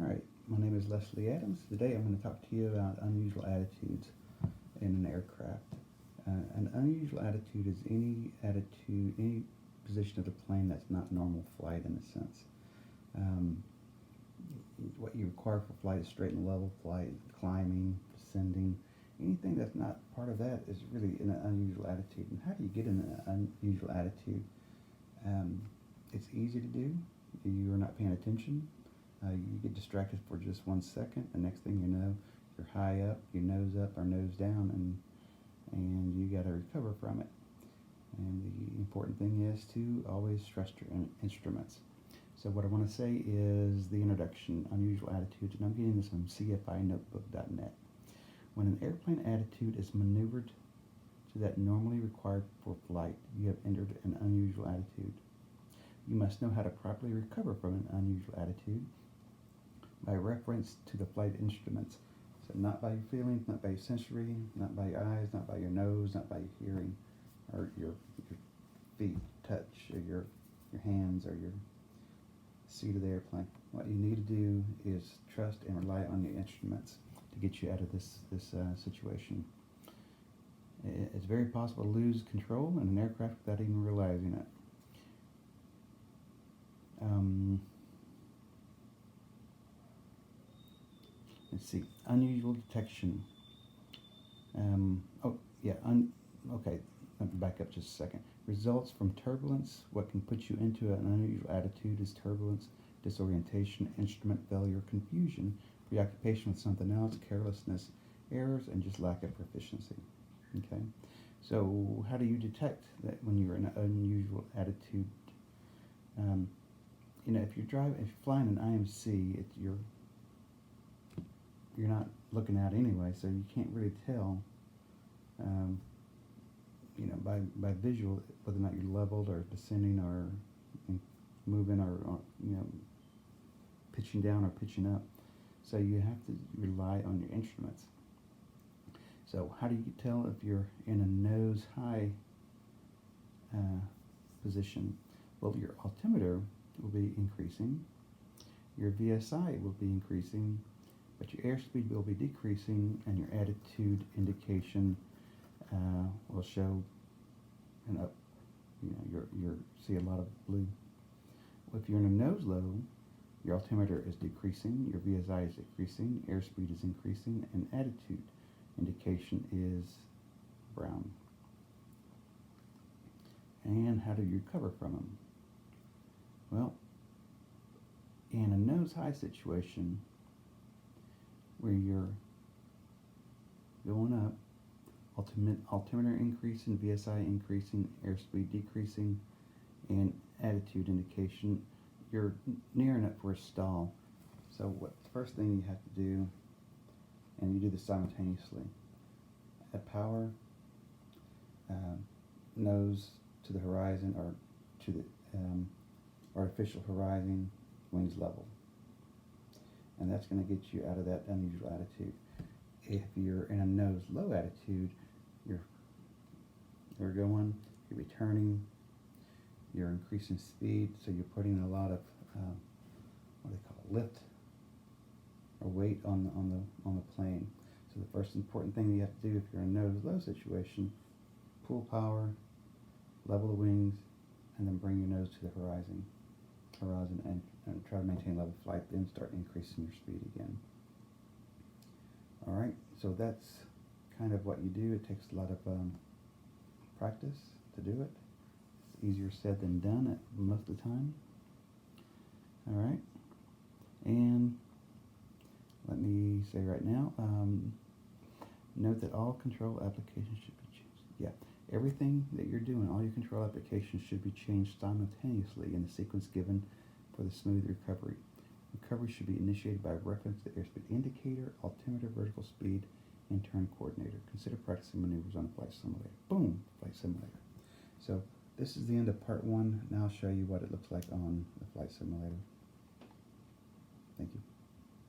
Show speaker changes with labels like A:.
A: Alright, my name is Leslie Adams. Today I'm going to talk to you about unusual attitudes in an aircraft. An unusual attitude is any attitude, any position of the plane that's not normal flight in a sense. What you require for flight is straight and level flight, climbing, descending. Anything that's not part of that is really an unusual attitude. And how do you get in an unusual attitude? It's easy to do. You are not paying attention. You get distracted for just 1 second. The next thing you know, you're high up, your nose up or nose down, and you got to recover from it. And the important thing is to always trust your instruments. So what I want to say is the introduction, unusual attitudes, and I'm getting this from cfinotebook.net. When an airplane attitude is maneuvered to that normally required for flight, you have entered an unusual attitude. You must know how to properly recover from an unusual attitude by reference to the flight instruments. So not by your feelings, not by your sensory, not by your eyes, not by your nose, not by your hearing, or your feet touch, or your hands, or your seat of the airplane. What you need to do is trust and rely on your instruments to get you out of this situation. It's very possible to lose control in an aircraft without even realizing it. Let's see, unusual detection. Okay, let me back up just a second. Results from turbulence. What can put you into an unusual attitude is turbulence, disorientation, instrument failure, confusion, preoccupation with something else, carelessness, errors, and just lack of proficiency. Okay, so how do you detect that when you're in an unusual attitude? If you're flying an IMC, you're not looking out anyway, so you can't really tell, by visual whether or not you're leveled or descending or moving or pitching down or pitching up. So you have to rely on your instruments. So how do you tell if you're in a nose high position? Well, your altimeter will be increasing, your VSI will be increasing, but your airspeed will be decreasing, and your attitude indication will show an up. You're see a lot of blue. If you're in a nose low, your altimeter is decreasing, your VSI is decreasing, airspeed is increasing, and attitude indication is brown. And how do you recover from them? Well, in a nose high situation where you're going up, altimeter increasing, VSI increasing, airspeed decreasing, and attitude indication, you're nearing up for a stall. So what the first thing you have to do, and you do this simultaneously, at power, nose to the horizon or to the artificial horizon, wings level. And that's going to get you out of that unusual attitude. If you're in a nose low attitude, you're returning, you're increasing speed, so you're putting a lot of lift or weight on the plane. So the first important thing you have to do if you're in a nose low situation, pull power, level the wings, and then bring your nose to the horizon and try to maintain level flight, then start increasing your speed again. Alright, so that's kind of what you do. It takes a lot of practice to do it. It's easier said than done most of the time. Alright, and let me say right now, note that all control applications should be changed. Yeah, everything that you're doing, all your control applications should be changed simultaneously in the sequence given for the smooth recovery. Recovery should be initiated by reference to airspeed indicator, altimeter, vertical speed, and turn coordinator. Consider practicing maneuvers on a flight simulator. Boom, flight simulator. So this is the end of part 1. Now I'll show you what it looks like on the flight simulator. Thank you.